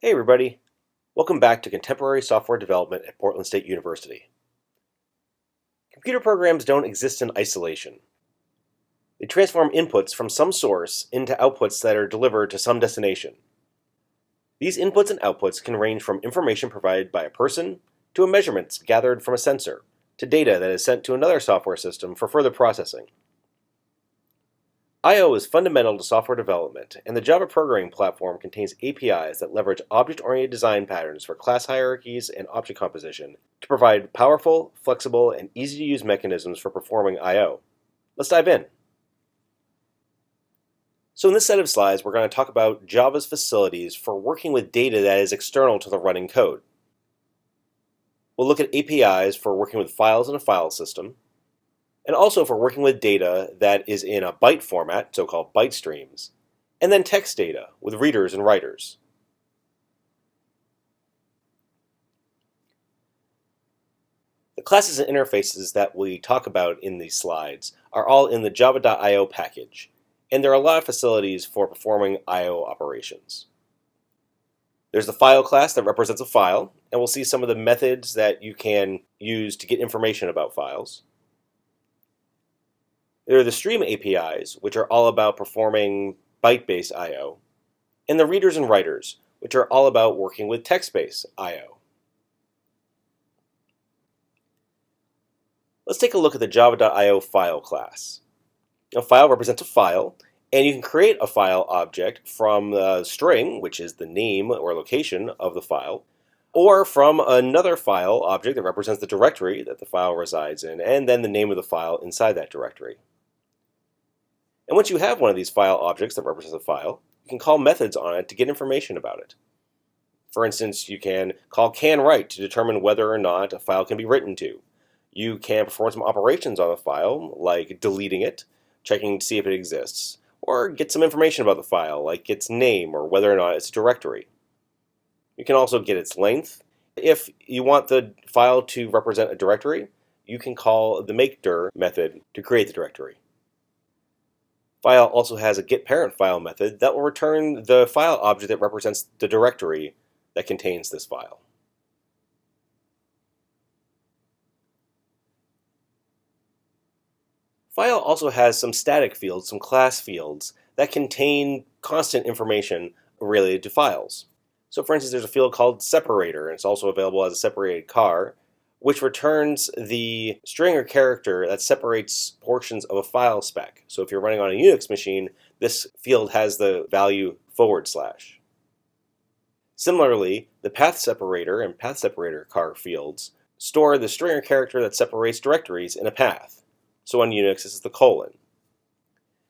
Hey everybody, welcome back to Contemporary Software Development at Portland State University. Computer programs don't exist in isolation. They transform inputs from some source into outputs that are delivered to some destination. These inputs and outputs can range from information provided by a person to measurements gathered from a sensor to data that is sent to another software system for further processing. I/O is fundamental to software development, and the Java programming platform contains APIs that leverage object-oriented design patterns for class hierarchies and object composition to provide powerful, flexible, and easy-to-use mechanisms for performing I/O. Let's dive in. So in this set of slides, we're going to talk about Java's facilities for working with data that is external to the running code. We'll look at APIs for working with files in a file system, and also for working with data that is in a byte format, so-called byte streams, and then text data with readers and writers. The classes and interfaces that we talk about in these slides are all in the java.io package, and there are a lot of facilities for performing I/O operations. There's the file class that represents a file, and we'll see some of the methods that you can use to get information about files. There are the stream APIs, which are all about performing byte-based I/O, and the readers and writers, which are all about working with text-based I/O. Let's take a look at the java.io file class. A file represents a file, and you can create a file object from the string, which is the name or location of the file, or from another file object that represents the directory that the file resides in, and then the name of the file inside that directory. And once you have one of these file objects that represents a file, you can call methods on it to get information about it. For instance, you can call canWrite to determine whether or not a file can be written to. You can perform some operations on the file, like deleting it, checking to see if it exists, or get some information about the file, like its name or whether or not it's a directory. You can also get its length. If you want the file to represent a directory, you can call the makedir method to create the directory. File also has a getParentFile method that will return the file object that represents the directory that contains this file. File also has some static fields, some class fields, that contain constant information related to files. So for instance, there's a field called separator, and it's also available as a separated char, which returns the string or character that separates portions of a file spec. So if you're running on a Unix machine, this field has the value /. Similarly, the path separator and path separator char fields store the string or character that separates directories in a path. So on Unix, this is the colon.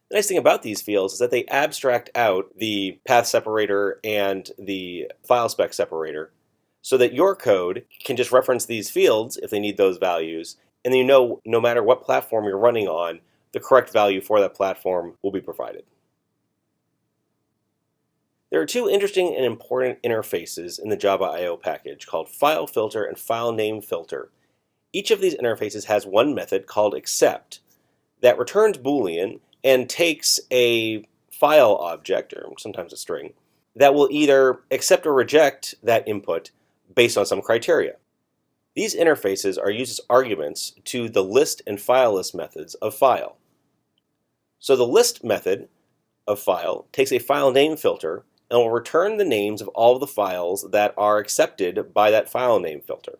The nice thing about these fields is that they abstract out the path separator and the file spec separator, so that your code can just reference these fields if they need those values, and then you know no matter what platform you're running on, the correct value for that platform will be provided. There are two interesting and important interfaces in the Java.io package called FileFilter and FileNameFilter. Each of these interfaces has one method called accept that returns Boolean and takes a file object, or sometimes a string, that will either accept or reject that input based on some criteria. These interfaces are used as arguments to the list and file list methods of file. So the list method of file takes a file name filter and will return the names of all of the files that are accepted by that file name filter.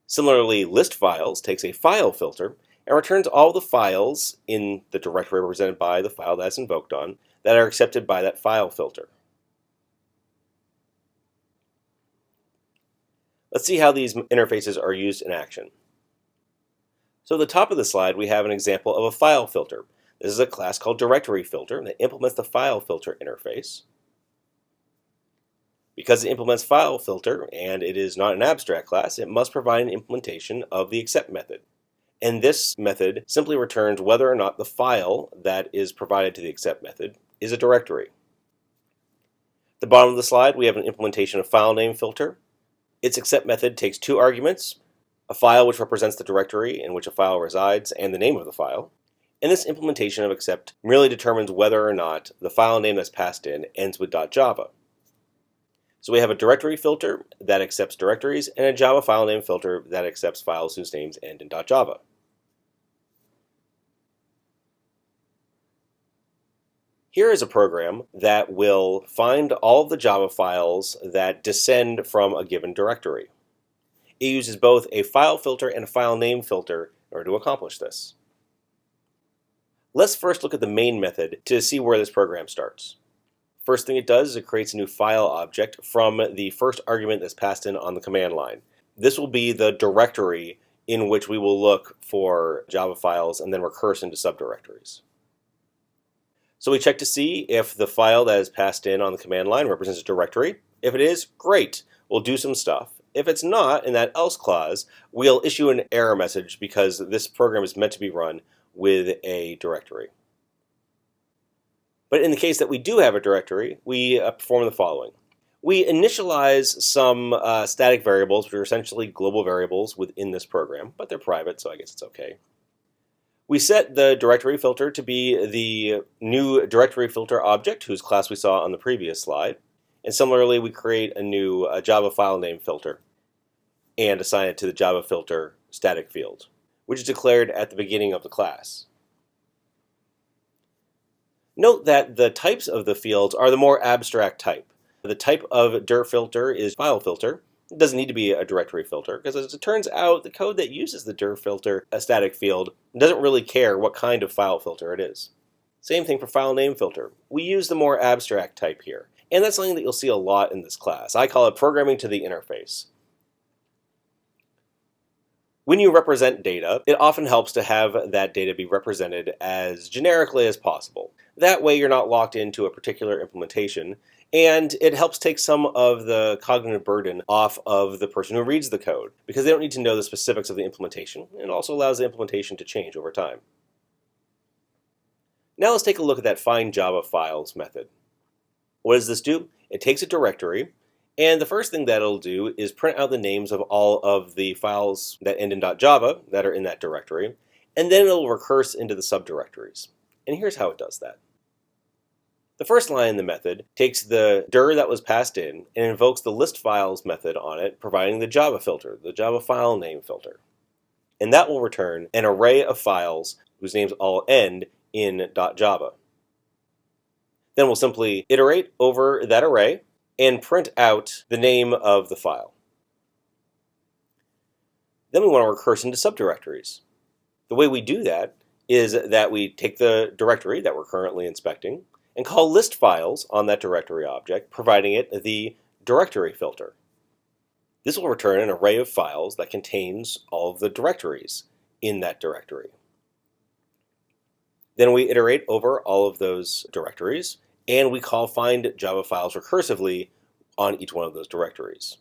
Similarly, list files takes a file filter and returns all the files in the directory represented by the file that's invoked on that are accepted by that file filter. Let's see how these interfaces are used in action. So at the top of the slide, we have an example of a file filter. This is a class called directory filter that implements the file filter interface. Because it implements file filter and it is not an abstract class, it must provide an implementation of the accept method. And this method simply returns whether or not the file that is provided to the accept method is a directory. At the bottom of the slide, we have an implementation of file name filter. Its accept method takes two arguments, a file which represents the directory in which a file resides and the name of the file. And this implementation of accept merely determines whether or not the file name that's passed in ends with .java. So we have a directory filter that accepts directories and a Java file name filter that accepts files whose names end in .java. Here is a program that will find all of the Java files that descend from a given directory. It uses both a file filter and a file name filter in order to accomplish this. Let's first look at the main method to see where this program starts. First thing it does is it creates a new file object from the first argument that's passed in on the command line. This will be the directory in which we will look for Java files and then recurse into subdirectories. So we check to see if the file that is passed in on the command line represents a directory. If it is, great, we'll do some stuff. If it's not, in that else clause, we'll issue an error message because this program is meant to be run with a directory. But in the case that we do have a directory, we perform the following. We initialize some static variables, which are essentially global variables within this program, but they're private, so I guess it's okay. We set the directory filter to be the new directory filter object, whose class we saw on the previous slide. And similarly, we create a new Java file name filter and assign it to the Java filter static field, which is declared at the beginning of the class. Note that the types of the fields are the more abstract type. The type of dir filter is file filter. It doesn't need to be a directory filter because, as it turns out, the code that uses the dir filter, a static field, doesn't really care what kind of file filter it is. Same thing for file name filter. We use the more abstract type here, and that's something that you'll see a lot in this class. I call it programming to the interface. When you represent data, it often helps to have that data be represented as generically as possible. That way you're not locked into a particular implementation, and it helps take some of the cognitive burden off of the person who reads the code, because they don't need to know the specifics of the implementation. It also allows the implementation to change over time. Now let's take a look at that find Java files method. What does this do? It takes a directory, and the first thing that it'll do is print out the names of all of the files that end in .java that are in that directory, and then it'll recurse into the subdirectories. And here's how it does that. The first line in the method takes the dir that was passed in and invokes the list files method on it, providing the Java filter, the Java file name filter. And that will return an array of files whose names all end in .java. Then we'll simply iterate over that array and print out the name of the file. Then we want to recurse into subdirectories. The way we do that is that we take the directory that we're currently inspecting and call list files on that directory object, providing it the directory filter. This will return an array of files that contains all of the directories in that directory. Then we iterate over all of those directories, and we call find Java files recursively on each one of those directories.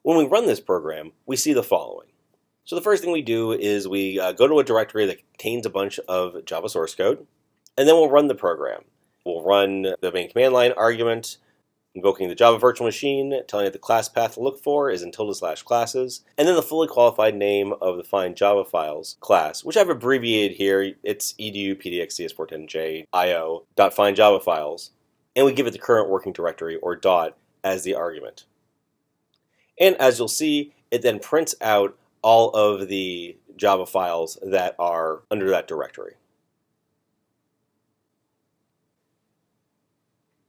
When we run this program, we see the following. So the first thing we do is we go to a directory that contains a bunch of Java source code, and then we'll run the program. We'll run the main command line argument, invoking the Java virtual machine, telling it the class path to look for is in /classes, and then the fully qualified name of the find Java files class, which I've abbreviated here. It's edu pdx cs410j io.findJavaFiles, and we give it the current working directory, or dot, as the argument. And as you'll see, it then prints out all of the Java files that are under that directory.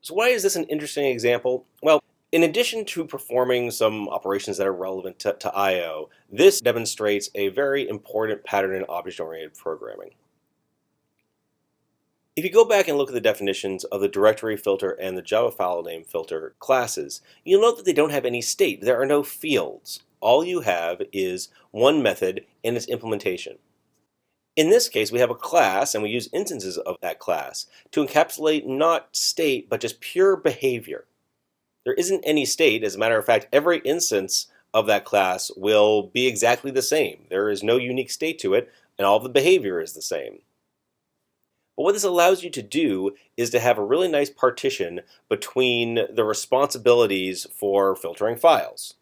So why is this an interesting example? Well, in addition to performing some operations that are relevant to I/O, this demonstrates a very important pattern in object-oriented programming. If you go back and look at the definitions of the directory filter and the Java file name filter classes, you'll note that they don't have any state. There are no fields. All you have is one method and its implementation. In this case, we have a class, and we use instances of that class to encapsulate not state, but just pure behavior. There isn't any state. As a matter of fact, every instance of that class will be exactly the same. There is no unique state to it, and all the behavior is the same. But what this allows you to do is to have a really nice partition between the responsibilities for filtering files.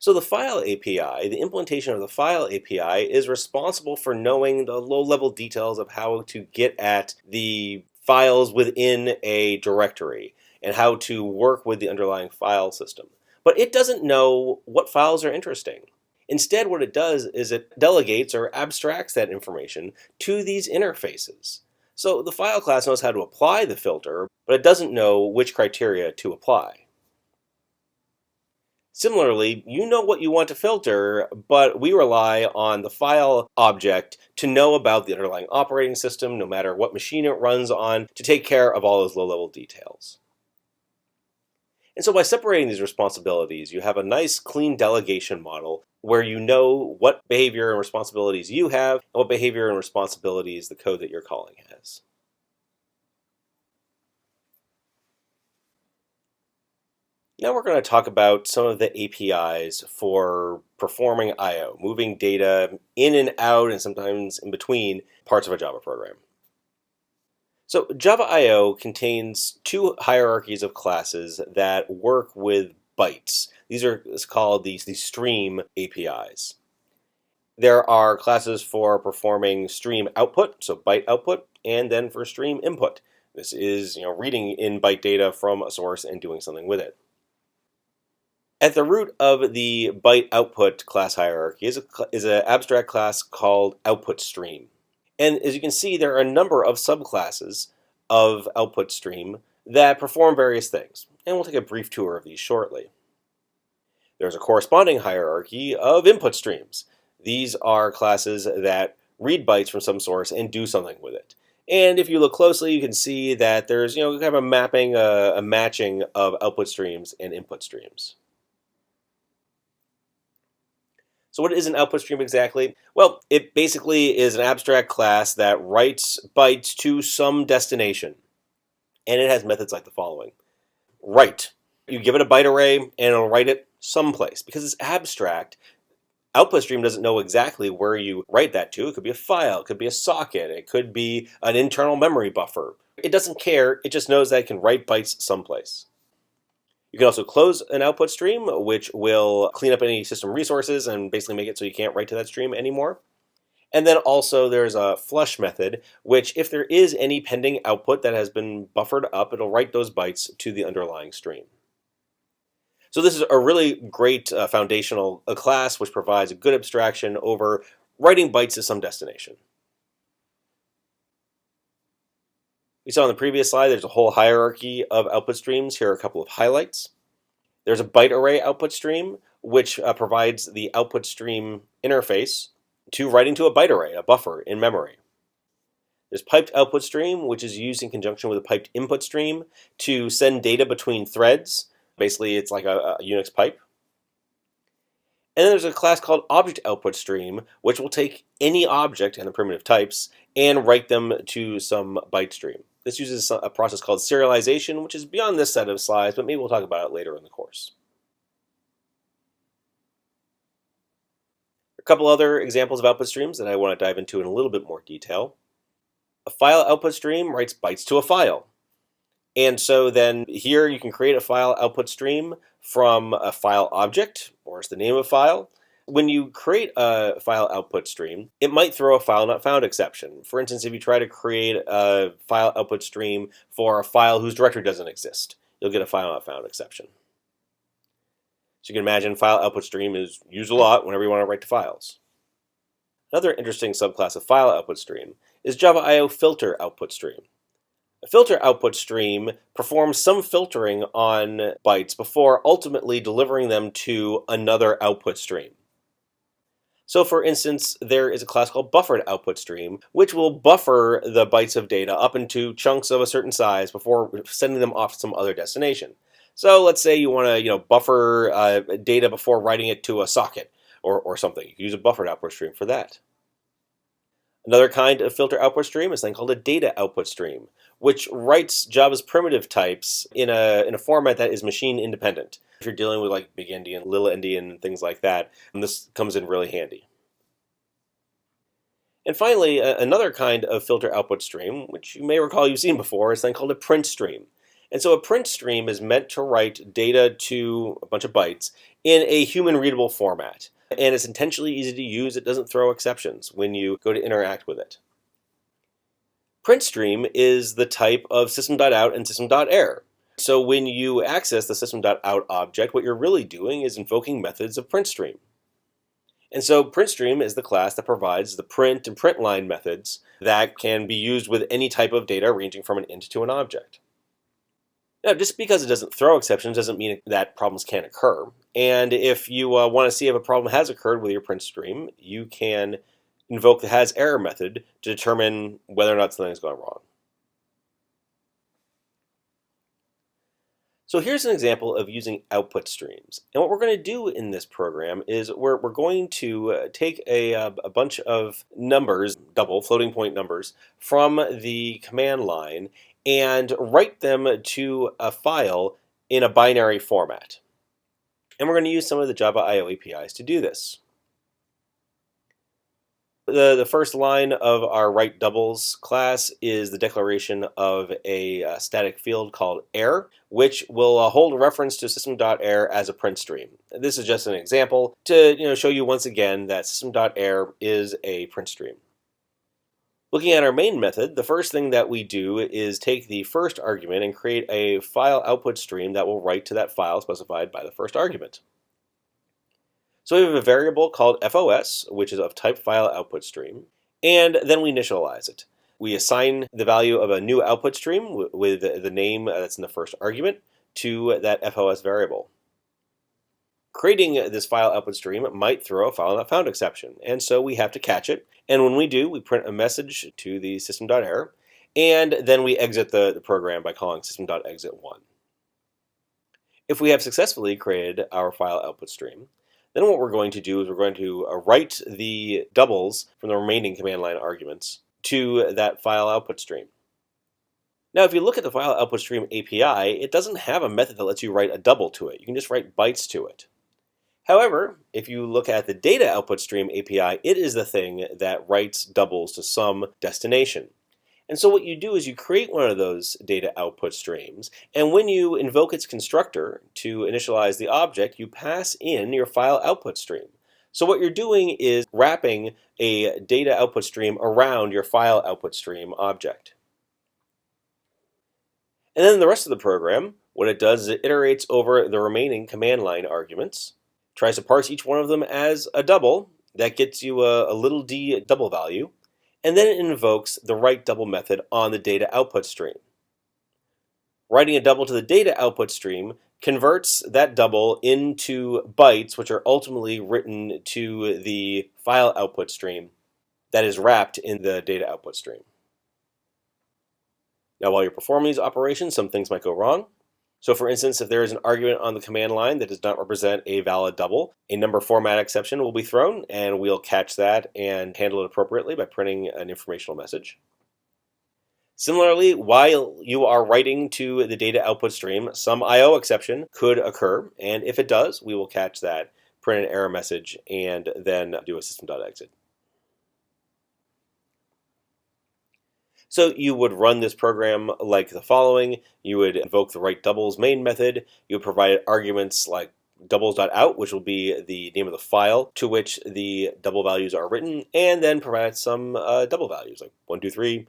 So the file API, the implementation of the file API is responsible for knowing the low-level details of how to get at the files within a directory and how to work with the underlying file system. But it doesn't know what files are interesting. Instead, what it does is it delegates or abstracts that information to these interfaces. So the file class knows how to apply the filter, but it doesn't know which criteria to apply. Similarly, you know what you want to filter, but we rely on the file object to know about the underlying operating system, no matter what machine it runs on, to take care of all those low-level details. And so by separating these responsibilities, you have a nice clean delegation model where you know what behavior and responsibilities you have and what behavior and responsibilities the code that you're calling has. Now we're going to talk about some of the APIs for performing I/O, moving data in and out and sometimes in between parts of a Java program. So Java I/O contains two hierarchies of classes that work with bytes. These are called the stream APIs. There are classes for performing stream output, so byte output, and then for stream input. This is reading in byte data from a source and doing something with it. At the root of the byte output class hierarchy is an abstract class called output stream. And as you can see, there are a number of subclasses of output stream that perform various things. And we'll take a brief tour of these shortly. There's a corresponding hierarchy of input streams. These are classes that read bytes from some source and do something with it. And if you look closely, you can see that there's kind of a mapping, a matching of output streams and input streams. So what is an output stream exactly? Well, it basically is an abstract class that writes bytes to some destination. And it has methods like the following. Write. You give it a byte array and it'll write it someplace. Because it's abstract, output stream doesn't know exactly where you write that to. It could be a file, it could be a socket, it could be an internal memory buffer. It doesn't care, it just knows that it can write bytes someplace. You can also close an output stream, which will clean up any system resources and basically make it so you can't write to that stream anymore. And then also there's a flush method, which if there is any pending output that has been buffered up, it'll write those bytes to the underlying stream. So this is a really great foundational class which provides a good abstraction over writing bytes to some destination. We saw on the previous slide there's a whole hierarchy of output streams. Here are a couple of highlights. There's a byte array output stream, which provides the output stream interface to writing to a byte array, a buffer in memory. There's piped output stream, which is used in conjunction with a piped input stream to send data between threads. Basically, it's like a Unix pipe. And then there's a class called object output stream, which will take any object and the primitive types and write them to some byte stream. This uses a process called serialization, which is beyond this set of slides, but maybe we'll talk about it later in the course. A couple other examples of output streams that I want to dive into in a little bit more detail. A file output stream writes bytes to a file. And so then here you can create a file output stream from a file object, or it's the name of a file. When you create a file output stream, it might throw a file not found exception. For instance, if you try to create a file output stream for a file whose directory doesn't exist, you'll get a file not found exception. So you can imagine file output stream is used a lot whenever you want to write to files. Another interesting subclass of file output stream is Java I/O filter output stream. A filter output stream performs some filtering on bytes before ultimately delivering them to another output stream. So for instance, there is a class called buffered output stream, which will buffer the bytes of data up into chunks of a certain size before sending them off to some other destination. So let's say you want to buffer data before writing it to a socket or something. You can use a buffered output stream for that. Another kind of filter output stream is a thing called a data output stream, which writes Java's primitive types in a format that is machine independent. If you're dealing with like big endian, little endian, and things like that, this comes in really handy. And finally, another kind of filter output stream, which you may recall you've seen before, is a thing called a print stream. And so a print stream is meant to write data to a bunch of bytes in a human-readable format. And it's intentionally easy to use. It doesn't throw exceptions when you go to interact with it. Print stream is the type of system.out and system.error. So when you access the system.out object, what you're really doing is invoking methods of print stream. And so printstream is the class that provides the print and printline methods that can be used with any type of data ranging from an int to an object. Now, just because it doesn't throw exceptions doesn't mean that problems can't occur. And if you want to see if a problem has occurred with your print stream, you can invoke the hasError method to determine whether or not something's gone wrong. So here's an example of using output streams. And what we're going to do in this program is we're going to take a bunch of numbers, double floating point numbers, from the command line and write them to a file in a binary format. And we're going to use some of the Java I/O APIs to do this. The first line of our write doubles class is the declaration of a static field called err, which will hold a reference to system.err as a print stream. This is just an example to show you once again that system.err is a print stream. Looking at our main method, the first thing that we do is take the first argument and create a file output stream that will write to that file specified by the first argument. So we have a variable called FOS, which is of type file output stream, and then we initialize it. We assign the value of a new output stream with the name that's in the first argument to that FOS variable. Creating this file output stream might throw a file not found exception, and so we have to catch it. And when we do, we print a message to the system.error, and then we exit the program by calling system.exit1. If we have successfully created our file output stream, then what we're going to do is we're going to write the doubles from the remaining command line arguments to that file output stream. Now, if you look at the file output stream API, it doesn't have a method that lets you write a double to it. You can just write bytes to it. However, if you look at the data output stream API, it is the thing that writes doubles to some destination. And so what you do is you create one of those data output streams, and when you invoke its constructor to initialize the object, you pass in your file output stream. So what you're doing is wrapping a data output stream around your file output stream object. And then the rest of the program, what it does is it iterates over the remaining command line arguments, tries to parse each one of them as a double. That gets you a little d double value. And then it invokes the write double method on the data output stream. Writing a double to the data output stream converts that double into bytes, which are ultimately written to the file output stream that is wrapped in the data output stream. Now, while you're performing these operations, some things might go wrong. So for instance, if there is an argument on the command line that does not represent a valid double, a number format exception will be thrown, and we'll catch that and handle it appropriately by printing an informational message. Similarly, while you are writing to the data output stream, some I/O exception could occur, and if it does, we will catch that, print an error message, and then do a system.exit. So you would run this program like the following. You would invoke the write doubles main method. You would provide arguments like doubles.out, which will be the name of the file to which the double values are written, and then provide some double values like 123,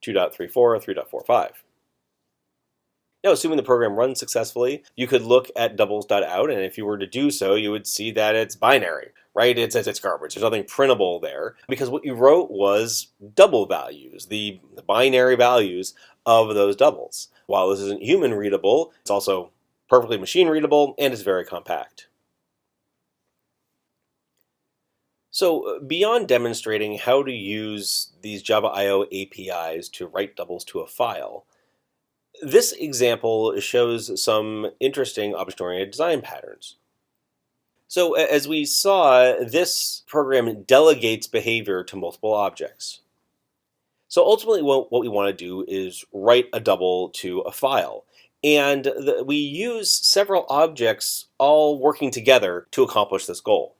2.34, 3.45. Now, assuming the program runs successfully, you could look at doubles.out, and if you were to do so, you would see that it's binary, right? It's garbage. There's nothing printable there because what you wrote was double values, the binary values of those doubles. While this isn't human readable, it's also perfectly machine readable and it's very compact. So beyond demonstrating how to use these Java I/O APIs to write doubles to a file, this example shows some interesting object-oriented design patterns. So as we saw, this program delegates behavior to multiple objects. So ultimately what we want to do is write a double to a file. And we use several objects all working together to accomplish this goal.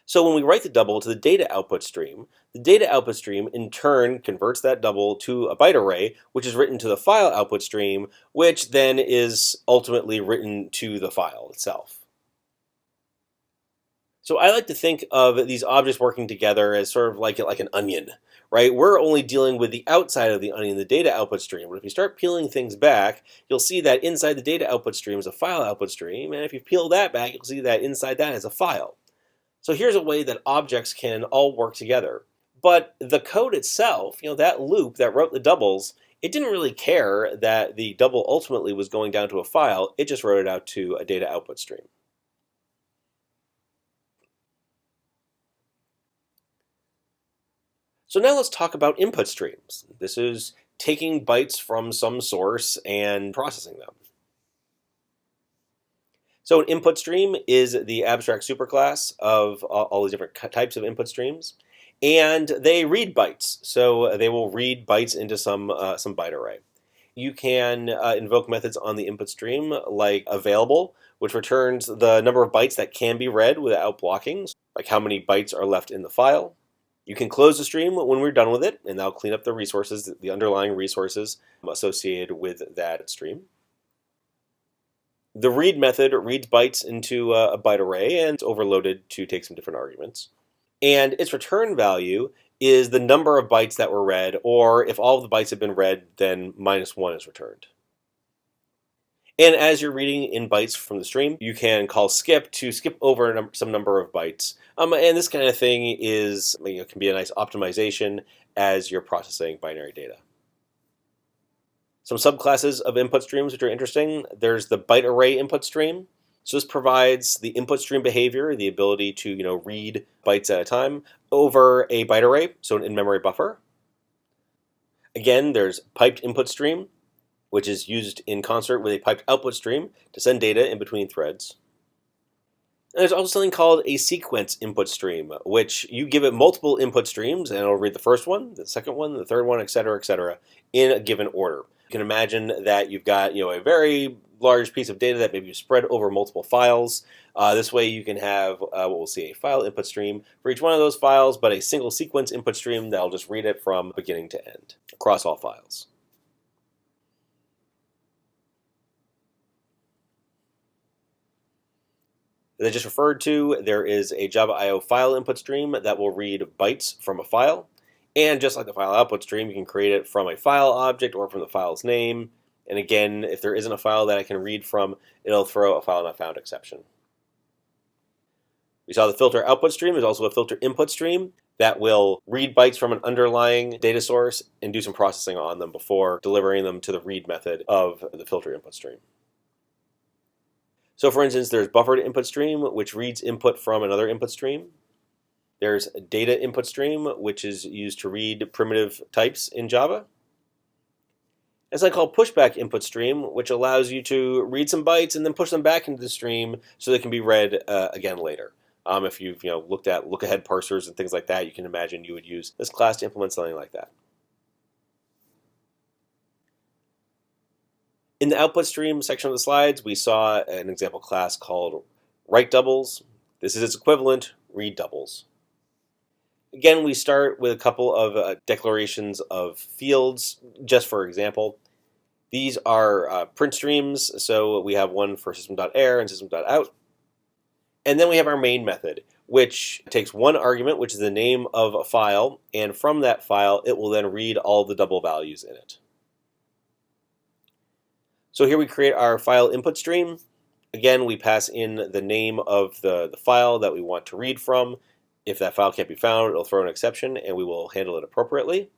So when we write the double to the data output stream in turn converts that double to a byte array, which is written to the file output stream, which then is ultimately written to the file itself. So I like to think of these objects working together as sort of like an onion, right? We're only dealing with the outside of the onion, the data output stream. But if you start peeling things back, you'll see that inside the data output stream is a file output stream. And if you peel that back, you'll see that inside that is a file. So here's a way that objects can all work together. But the code itself, that loop that wrote the doubles, it didn't really care that the double ultimately was going down to a file. It just wrote it out to a data output stream. So now let's talk about input streams. This is taking bytes from some source and processing them. So an input stream is the abstract superclass of all these different types of input streams. And they read bytes. So they will read bytes into some byte array. You can invoke methods on the input stream like available, which returns the number of bytes that can be read without blocking, like how many bytes are left in the file. You can close the stream when we're done with it, and that'll clean up the resources, the underlying resources associated with that stream. The read method reads bytes into a byte array and it's overloaded to take some different arguments. And its return value is the number of bytes that were read, or if all of the bytes have been read, then -1 is returned. And as you're reading in bytes from the stream, you can call skip to skip over some number of bytes. And this kind of thing is, can be a nice optimization as you're processing binary data. Some subclasses of input streams which are interesting. There's the byte array input stream. So this provides the input stream behavior, the ability to read bytes at a time over a byte array, so an in-memory buffer. Again, there's piped input stream, which is used in concert with a piped output stream to send data in between threads. And there's also something called a sequence input stream, which you give it multiple input streams, and it'll read the first one, the second one, the third one, etc., in a given order. You can imagine that you've got a very large piece of data that maybe you spread over multiple files. This way you can have what we'll see a file input stream for each one of those files, but a single sequence input stream that'll just read it from beginning to end across all files. As I just referred to, there is a Java I/O file input stream that will read bytes from a file. And just like the file output stream, you can create it from a file object or from the file's name. And again, if there isn't a file that I can read from, it'll throw a file not found exception. We saw the filter output stream. There's also a filter input stream that will read bytes from an underlying data source and do some processing on them before delivering them to the read method of the filter input stream. So for instance, there's buffered input stream, which reads input from another input stream. There's a data input stream, which is used to read primitive types in Java. There's something called pushback input stream, which allows you to read some bytes and then push them back into the stream so they can be read again later. If you've looked at look-ahead parsers and things like that, you can imagine you would use this class to implement something like that. In the output stream section of the slides, we saw an example class called write doubles. This is its equivalent, read doubles. Again, we start with a couple of declarations of fields, just for example. These are print streams, so we have one for system.err and system.out. And then we have our main method, which takes one argument, which is the name of a file, and from that file, it will then read all the double values in it. So here we create our file input stream. Again, we pass in the name of the file that we want to read from. If that file can't be found, it'll throw an exception, and we will handle it appropriately.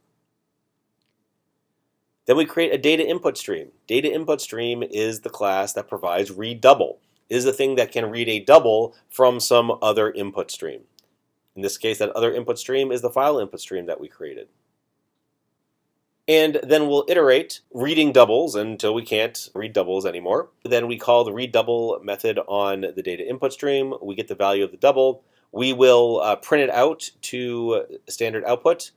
Then we create a data input stream. Data input stream is the class that provides read double. It is the thing that can read a double from some other input stream. In this case, that other input stream is the file input stream that we created. And then we'll iterate reading doubles until we can't read doubles anymore. Then we call the read double method on the data input stream. We get the value of the double. We will print it out to standard output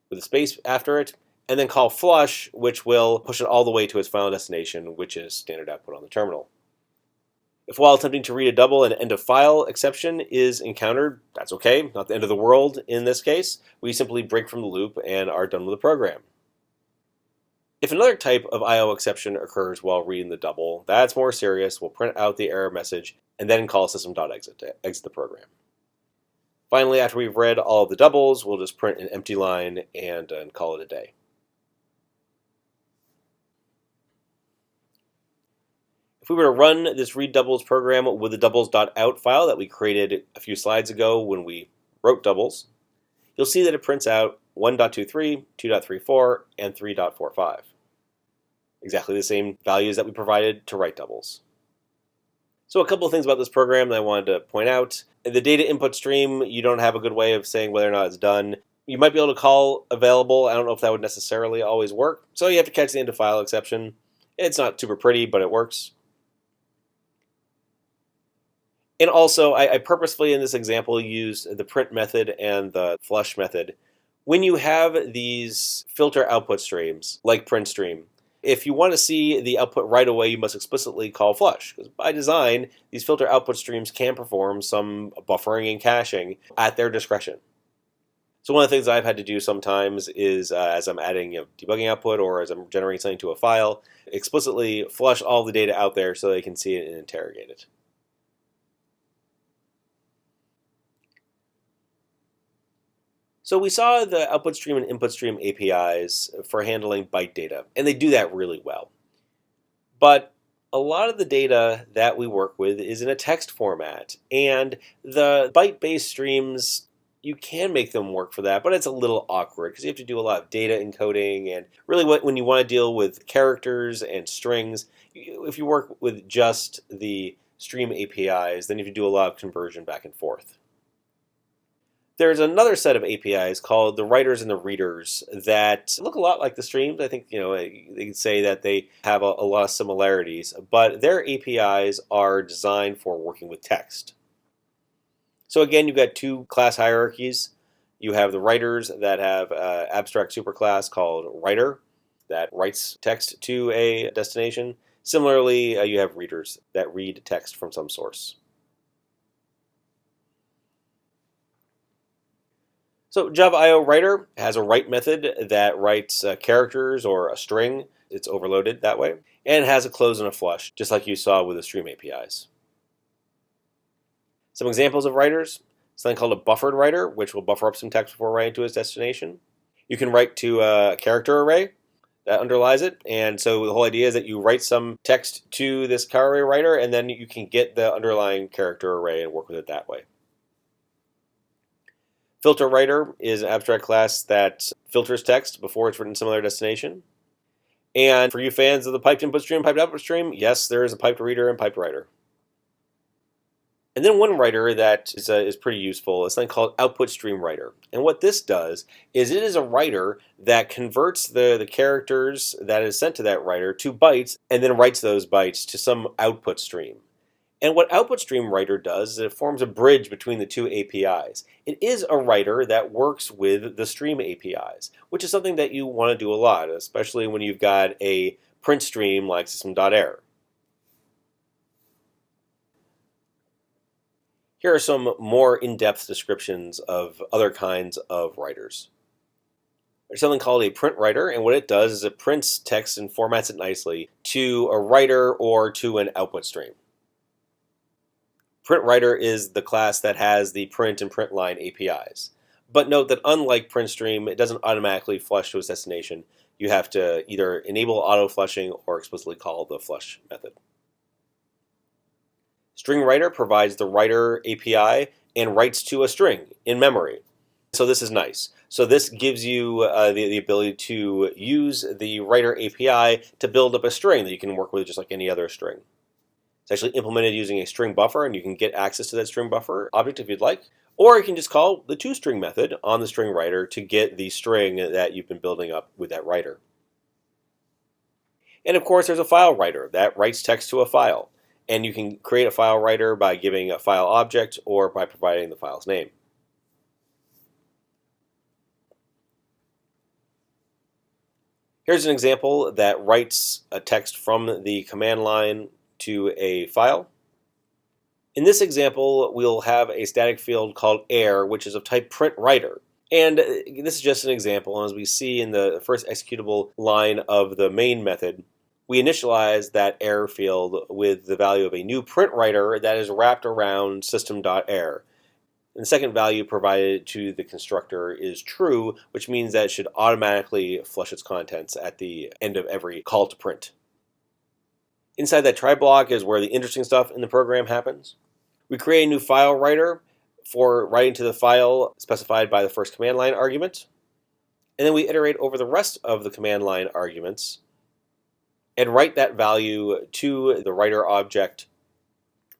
with a space after it, and then call flush, which will push it all the way to its final destination, which is standard output on the terminal. If while attempting to read a double, an end of file exception is encountered, that's okay, not the end of the world in this case. We simply break from the loop and are done with the program. If another type of I/O exception occurs while reading the double, that's more serious. We'll print out the error message and then call system.exit to exit the program. Finally, after we've read all of the doubles, we'll just print an empty line and call it a day. If we were to run this read doubles program with the doubles.out file that we created a few slides ago when we wrote doubles, you'll see that it prints out 1.23, 2.34, and 3.45. Exactly the same values that we provided to write doubles. So a couple of things about this program that I wanted to point out. In the data input stream, you don't have a good way of saying whether or not it's done. You might be able to call available. I don't know if that would necessarily always work. So you have to catch the end of file exception. It's not super pretty, but it works. And also, I purposefully in this example used the print method and the flush method. When you have these filter output streams, like print stream, if you want to see the output right away, you must explicitly call flush. Because by design, these filter output streams can perform some buffering and caching at their discretion. So one of the things I've had to do sometimes is, as I'm adding debugging output or as I'm generating something to a file, explicitly flush all the data out there so they can see it and interrogate it. So we saw the output stream and input stream APIs for handling byte data, and they do that really well. But a lot of the data that we work with is in a text format, and the byte-based streams, you can make them work for that, but it's a little awkward because you have to do a lot of data encoding, and really when you want to deal with characters and strings, if you work with just the stream APIs, then you have to do a lot of conversion back and forth. There's another set of APIs called the writers and the readers that look a lot like the streams. I think they could say that they have a lot of similarities, but their APIs are designed for working with text. So again, you've got two class hierarchies. You have the writers that have an abstract superclass called writer that writes text to a destination. Similarly, you have readers that read text from some source. So Java I/O writer has a write method that writes characters or a string. It's overloaded that way. And has a close and a flush, just like you saw with the stream APIs. Some examples of writers: something called a buffered writer, which will buffer up some text before writing to its destination. You can write to a character array that underlies it. And so the whole idea is that you write some text to this char array writer, and then you can get the underlying character array and work with it that way. Filter writer is an abstract class that filters text before it's written to some other destination. And for you fans of the piped input stream, piped output stream, yes, there is a piped reader and piped writer. And then one writer that is pretty useful is something called output stream writer. And what this does is it is a writer that converts the characters that is sent to that writer to bytes and then writes those bytes to some output stream. And what output stream writer does is it forms a bridge between the two APIs. It is a writer that works with the stream APIs, which is something that you want to do a lot, especially when you've got a print stream like system.error. Here are some more in-depth descriptions of other kinds of writers. There's something called a print writer, and what it does is it prints text and formats it nicely to a writer or to an output stream. Print writer is the class that has the print and print line APIs. But note that unlike print stream, it doesn't automatically flush to its destination. You have to either enable auto flushing or explicitly call the flush method. String writer provides the writer API and writes to a string in memory. So this is nice. So this gives you the ability to use the writer API to build up a string that you can work with just like any other string. It's actually implemented using a string buffer, and you can get access to that string buffer object if you'd like. Or you can just call the toString method on the string writer to get the string that you've been building up with that writer. And of course, there's a file writer that writes text to a file. And you can create a file writer by giving a file object or by providing the file's name. Here's an example that writes a text from the command line to a file. In this example, we'll have a static field called air, which is of type print writer. And this is just an example. As we see in the first executable line of the main method, we initialize that air field with the value of a new print writer that is wrapped around system.err. And the second value provided to the constructor is true, which means that it should automatically flush its contents at the end of every call to print. Inside that try block is where the interesting stuff in the program happens. We create a new file writer for writing to the file specified by the first command line argument. And then we iterate over the rest of the command line arguments and write that value to the writer object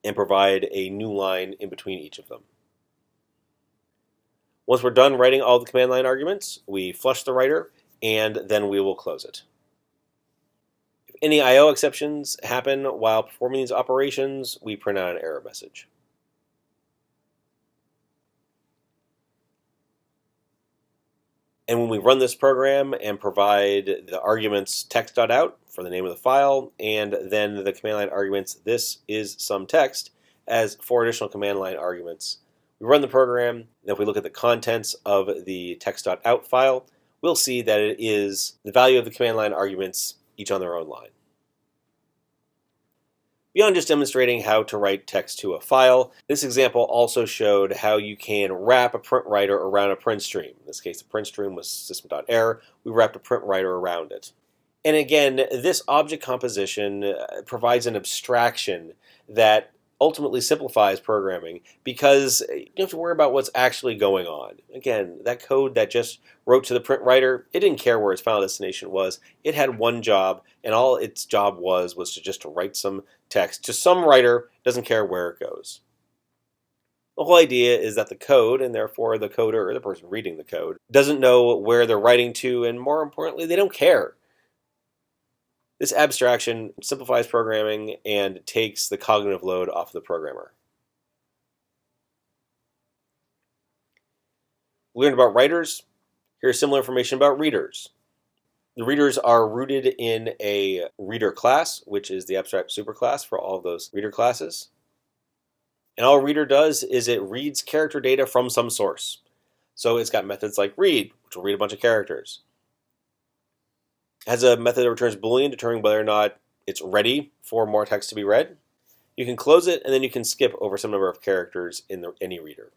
and provide a new line in between each of them. Once we're done writing all the command line arguments, we flush the writer and then we will close it. If any I/O exceptions happen while performing these operations, we print out an error message. And when we run this program and provide the arguments text.out for the name of the file, and then the command line arguments, this is some text, as 4 additional command line arguments, we run the program, and if we look at the contents of the text.out file, we'll see that it is the value of the command line arguments, each on their own line. Beyond just demonstrating how to write text to a file, this example also showed how you can wrap a print writer around a print stream. In this case, the print stream was system.error. We wrapped a print writer around it. And again, this object composition provides an abstraction that ultimately simplifies programming because you don't have to worry about what's actually going on. Again, that code that just wrote to the print writer, it didn't care where its final destination was. It had one job, and all its job was to write some text to some writer, doesn't care where it goes. The whole idea is that the code, and therefore the coder or the person reading the code, doesn't know where they're writing to, and more importantly, they don't care. This abstraction simplifies programming and takes the cognitive load off of the programmer. We learned about writers. Here's similar information about readers. The readers are rooted in a reader class, which is the abstract superclass for all of those reader classes. And all a reader does is it reads character data from some source. So it's got methods like read, which will read a bunch of characters. It has a method that returns Boolean, determining whether or not it's ready for more text to be read. You can close it, and then you can skip over some number of characters in any reader.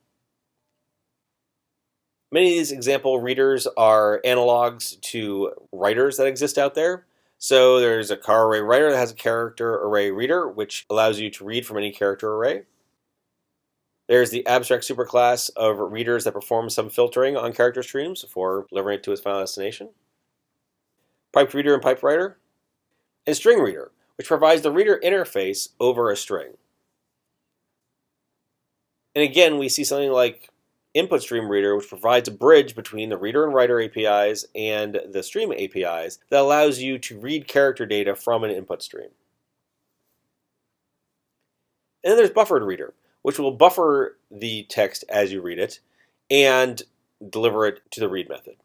Many of these example readers are analogs to writers that exist out there. So there's a car array writer that has a character array reader, which allows you to read from any character array. There's the abstract superclass of readers that perform some filtering on character streams before delivering it to its final destination. Piped reader and pipe writer. And string reader, which provides the reader interface over a string. And again, we see something like input stream reader, which provides a bridge between the reader and writer APIs and the stream APIs that allows you to read character data from an input stream. And then there's buffered reader, which will buffer the text as you read it and deliver it to the read method.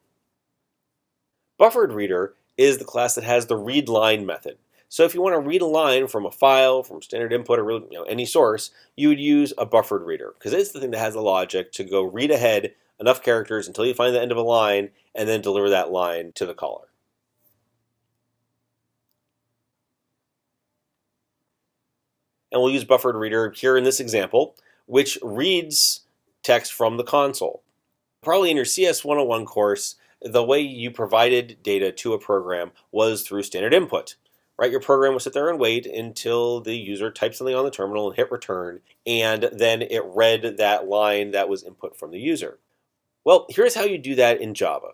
Buffered reader is the class that has the read line method. So if you want to read a line from a file, from standard input, or any source, you would use a buffered reader because it's the thing that has the logic to go read ahead enough characters until you find the end of a line and then deliver that line to the caller. And we'll use buffered reader here in this example, which reads text from the console. Probably in your CS 101 course, the way you provided data to a program was through standard input. Right? Your program will sit there and wait until the user types something on the terminal and hit return, and then it read that line that was input from the user. Well, here's how you do that in Java.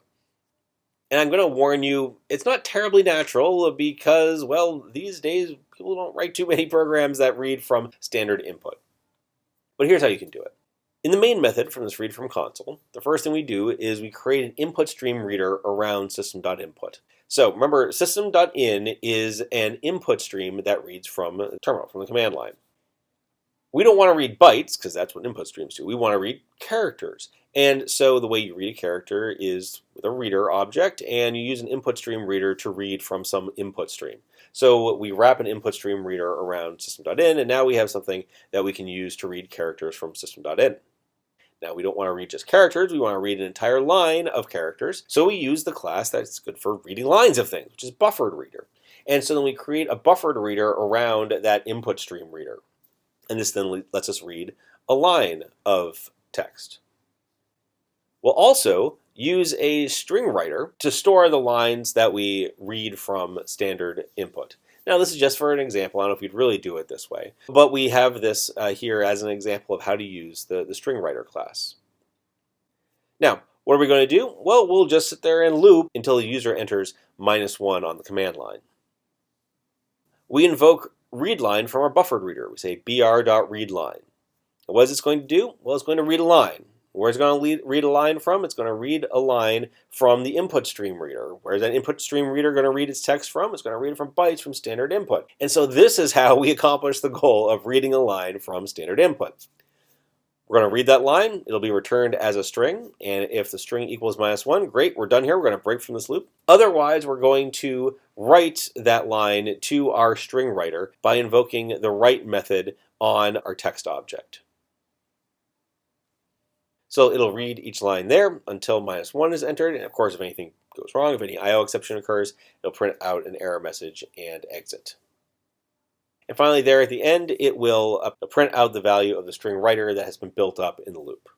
And I'm going to warn you, it's not terribly natural because, well, these days people don't write too many programs that read from standard input. But here's how you can do it. In the main method from this read from console, the first thing we do is we create an input stream reader around system.input. So remember, system.in is an input stream that reads from the terminal, from the command line. We don't want to read bytes, because that's what input streams do. We want to read characters. And so the way you read a character is with a reader object, and you use an input stream reader to read from some input stream. So we wrap an input stream reader around system.in, and now we have something that we can use to read characters from system.in. Now, we don't want to read just characters, we want to read an entire line of characters. So we use the class that's good for reading lines of things, which is buffered reader. And so then we create a buffered reader around that input stream reader. And this then lets us read a line of text. We'll also use a string writer to store the lines that we read from standard input. Now, this is just for an example. I don't know if you'd really do it this way, but we have this here as an example of how to use the string writer class. Now, what are we going to do? Well, we'll just sit there and loop until the user enters -1 on the command line. We invoke readLine from our buffered reader. We say br.readLine. What is this going to do? Well, it's going to read a line. Where's it going to read a line from? It's going to read a line from the input stream reader. Where's that input stream reader going to read its text from? It's going to read it from bytes from standard input. And so this is how we accomplish the goal of reading a line from standard input. We're going to read that line. It'll be returned as a string. And if the string equals -1, great, we're done here. We're going to break from this loop. Otherwise, we're going to write that line to our string writer by invoking the write method on our text object. So it'll read each line there until -1 is entered. And of course, if anything goes wrong, if any IO exception occurs, it'll print out an error message and exit. And finally, there at the end, it will print out the value of the string writer that has been built up in the loop.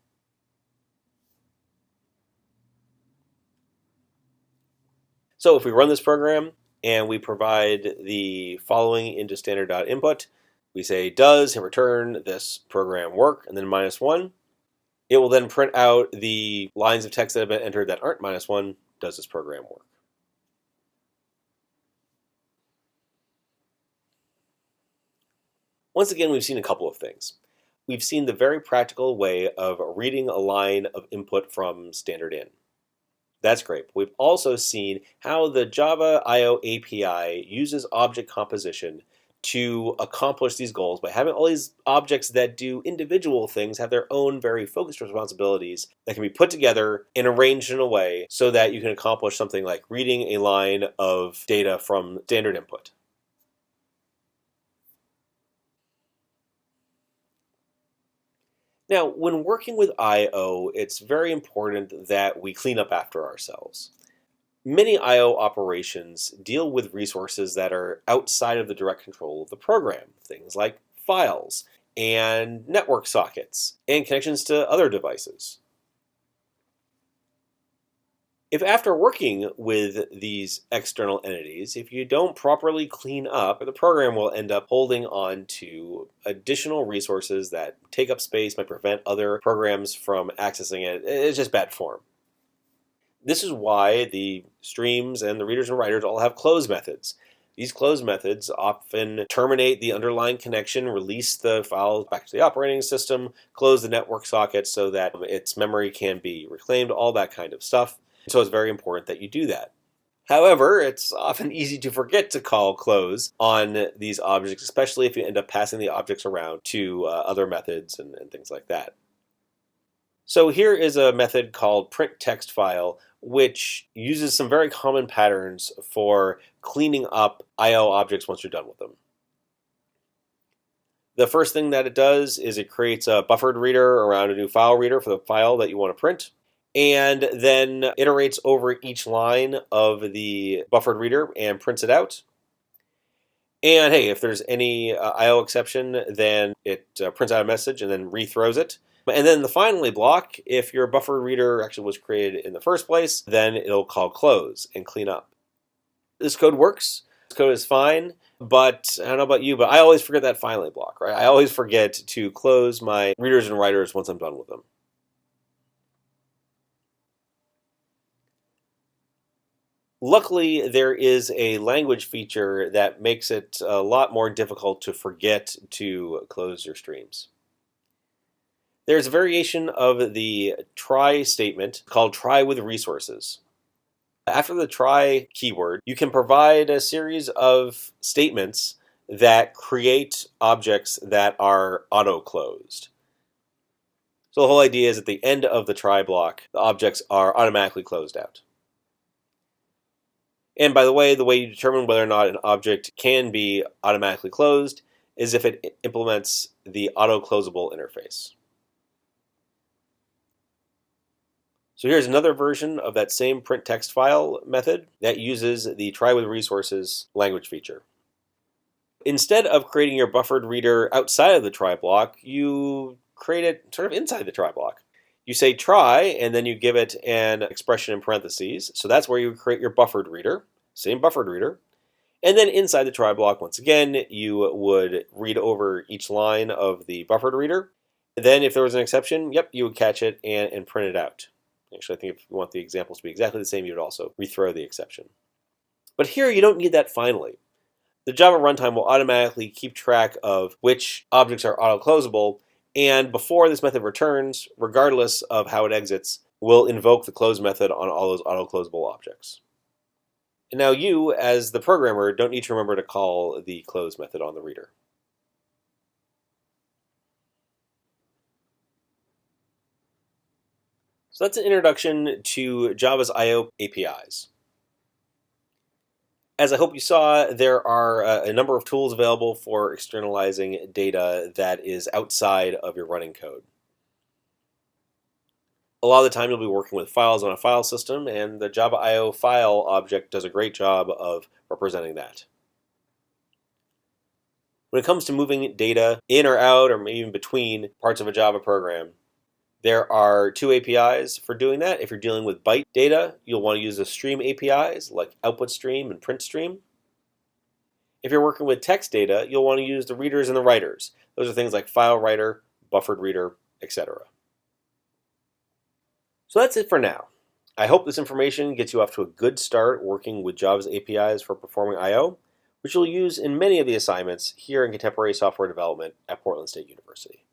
So if we run this program and we provide the following into standard.input, we say does hit return this program work, and then -1. It will then print out the lines of text that have been entered that aren't -1. Does this program work? Once again, we've seen a couple of things. We've seen the very practical way of reading a line of input from standard in. That's great. We've also seen how the Java I/O API uses object composition to accomplish these goals by having all these objects that do individual things have their own very focused responsibilities that can be put together and arranged in a way so that you can accomplish something like reading a line of data from standard input. Now, when working with I/O, it's very important that we clean up after ourselves. Many I/O operations deal with resources that are outside of the direct control of the program, things like files and network sockets and connections to other devices. If after working with these external entities, if you don't properly clean up, the program will end up holding on to additional resources that take up space, might prevent other programs from accessing it. It's just bad form. This is why the streams and the readers and writers all have close methods. These close methods often terminate the underlying connection, release the file back to the operating system, close the network socket so that its memory can be reclaimed, all that kind of stuff. So it's very important that you do that. However, it's often easy to forget to call close on these objects, especially if you end up passing the objects around to other methods and things like that. So here is a method called printTextFile, which uses some very common patterns for cleaning up I/O objects once you're done with them. The first thing that it does is it creates a buffered reader around a new file reader for the file that you want to print, and then iterates over each line of the buffered reader and prints it out. And hey, if there's any I/O exception, then it prints out a message and then rethrows it. And then the finally block, if your buffer reader actually was created in the first place, then it'll call close and clean up. This code works. This code is fine, but I don't know about you, but I always forget that finally block, right? I always forget to close my readers and writers once I'm done with them. Luckily, there is a language feature that makes it a lot more difficult to forget to close your streams. There's a variation of the try statement called try with resources. After the try keyword, you can provide a series of statements that create objects that are auto-closed. So the whole idea is at the end of the try block, the objects are automatically closed out. And by the way you determine whether or not an object can be automatically closed is if it implements the auto-closable interface. So here's another version of that same printTextFile method that uses the try with resources language feature. Instead of creating your buffered reader outside of the try block, you create it sort of inside the try block. You say try, and then you give it an expression in parentheses. So that's where you create your buffered reader, same buffered reader. And then inside the try block, once again, you would read over each line of the buffered reader. Then if there was an exception, yep, you would catch it and print it out. Actually, I think if you want the examples to be exactly the same, you would also rethrow the exception. But here, you don't need that finally. The Java runtime will automatically keep track of which objects are auto-closable, and before this method returns, regardless of how it exits, will invoke the close method on all those auto-closable objects. And now you, as the programmer, don't need to remember to call the close method on the reader. So that's an introduction to Java's I/O APIs. As I hope you saw, there are a number of tools available for externalizing data that is outside of your running code. A lot of the time you'll be working with files on a file system, and the Java I/O file object does a great job of representing that. When it comes to moving data in or out or even between parts of a Java program, there are two APIs for doing that. If you're dealing with byte data, you'll want to use the stream APIs like output stream and print stream. If you're working with text data, you'll want to use the readers and the writers. Those are things like file writer, buffered reader, etc. So that's it for now. I hope this information gets you off to a good start working with Java's APIs for performing I/O, which you'll use in many of the assignments here in contemporary software development at Portland State University.